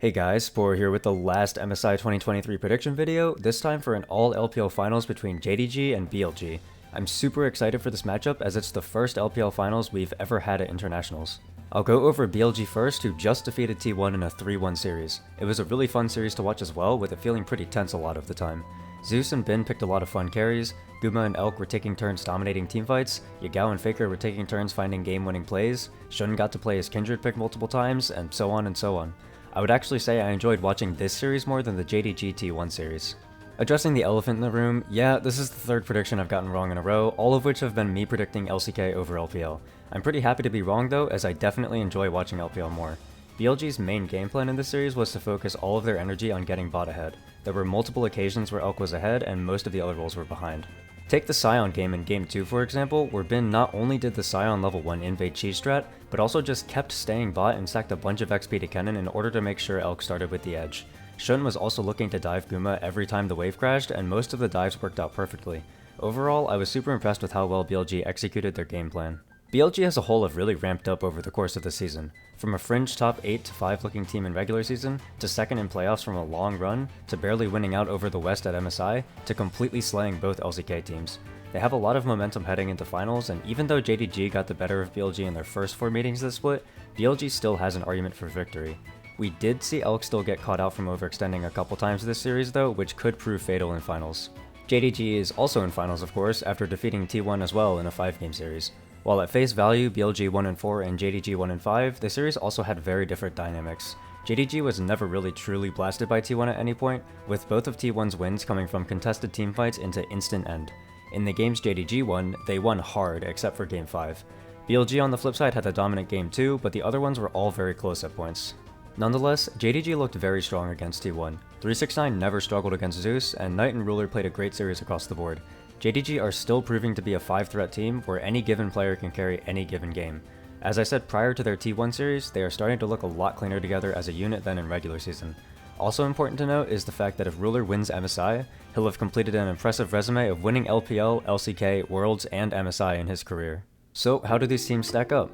Hey guys, Poro here with the last MSI 2023 prediction video, this time for an all LPL finals between JDG and BLG. I'm super excited for this matchup as it's the first LPL finals we've ever had at internationals. I'll go over BLG first, who just defeated T1 in a 3-1 series. It was a really fun series to watch as well, with it feeling pretty tense a lot of the time. Zeus and Bin picked a lot of fun carries, Guma and Elk were taking turns dominating teamfights, Yagao and Faker were taking turns finding game-winning plays, Shun got to play his Kindred pick multiple times, and so on and so on. I would actually say I enjoyed watching this series more than the JDG T1 series. Addressing the elephant in the room, yeah, this is the third prediction I've gotten wrong in a row, all of which have been me predicting LCK over LPL. I'm pretty happy to be wrong though, as I definitely enjoy watching LPL more. BLG's main game plan in this series was to focus all of their energy on getting bot ahead. There were multiple occasions where Elk was ahead and most of the other roles were behind. Take the Scion game in Game 2 for example, where Bin not only did the Scion level 1 invade cheese strat, but also just kept staying bot and stacked a bunch of XP to Kennen in order to make sure Elk started with the edge. Shun was also looking to dive Guma every time the wave crashed, and most of the dives worked out perfectly. Overall, I was super impressed with how well BLG executed their game plan. BLG as a whole have really ramped up over the course of the season. From a fringe top 8 to 5 looking team in regular season, to second in playoffs from a long run, to barely winning out over the West at MSI, to completely slaying both LCK teams. They have a lot of momentum heading into finals, and even though JDG got the better of BLG in their first 4 meetings this split, BLG still has an argument for victory. We did see Elk still get caught out from overextending a couple times this series though, which could prove fatal in finals. JDG is also in finals of course, after defeating T1 as well in a 5-game series. While at face value, BLG 1-4 and JDG 1-5, the series also had very different dynamics. JDG was never really truly blasted by T1 at any point, with both of T1's wins coming from contested teamfights into instant end. In the games JDG won, they won hard except for Game 5. BLG on the flip side had the dominant Game 2, but the other ones were all very close at points. Nonetheless, JDG looked very strong against T1. 369 never struggled against Zeus, and Knight and Ruler played a great series across the board. JDG are still proving to be a 5-threat team where any given player can carry any given game. As I said prior to their T1 series, they are starting to look a lot cleaner together as a unit than in regular season. Also important to note is the fact that if Ruler wins MSI, he'll have completed an impressive resume of winning LPL, LCK, Worlds, and MSI in his career. So how do these teams stack up?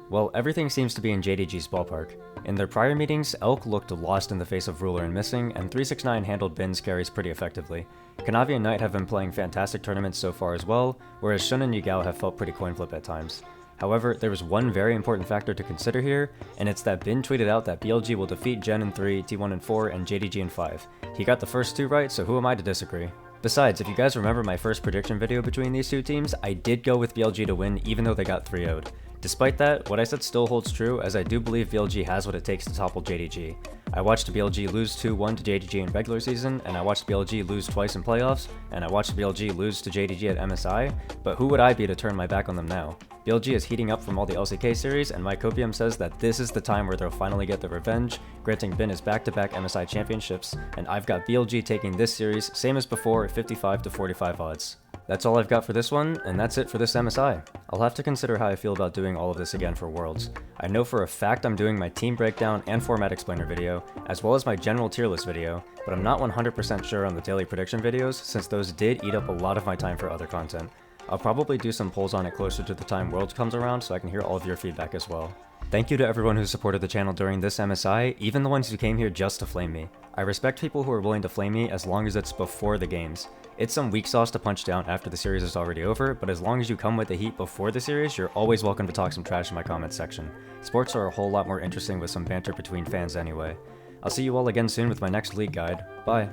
Well, everything seems to be in JDG's ballpark. In their prior meetings, Elk looked lost in the face of Ruler and missing, and 369 handled Bin's carries pretty effectively. Kanavi and Knight have been playing fantastic tournaments so far as well, whereas Shun and Yagao have felt pretty coin flip at times. However, there was one very important factor to consider here, and it's that Bin tweeted out that BLG will defeat Gen in 3, T1 in 4, and JDG in 5. He got the first 2 right, so who am I to disagree? Besides, if you guys remember my first prediction video between these two teams, I did go with BLG to win even though they got 3-0'd. Despite that, what I said still holds true, as I do believe BLG has what it takes to topple JDG. I watched BLG lose 2-1 to JDG in regular season, and I watched BLG lose twice in playoffs, and I watched BLG lose to JDG at MSI, but who would I be to turn my back on them now? BLG is heating up from all the LCK series, and my copium says that this is the time where they'll finally get their revenge, granting Bin his back-to-back MSI championships, and I've got BLG taking this series, same as before, 55 to 45 odds. That's all I've got for this one, and that's it for this MSI. I'll have to consider how I feel about doing all of this again for Worlds. I know for a fact I'm doing my team breakdown and format explainer video, as well as my general tier list video, but I'm not 100% sure on the daily prediction videos, since those did eat up a lot of my time for other content. I'll probably do some polls on it closer to the time Worlds comes around so I can hear all of your feedback as well. Thank you to everyone who supported the channel during this MSI, even the ones who came here just to flame me. I respect people who are willing to flame me as long as it's before the games. It's some weak sauce to punch down after the series is already over, but as long as you come with the heat before the series, you're always welcome to talk some trash in my comments section. Sports are a whole lot more interesting with some banter between fans anyway. I'll see you all again soon with my next league guide. Bye!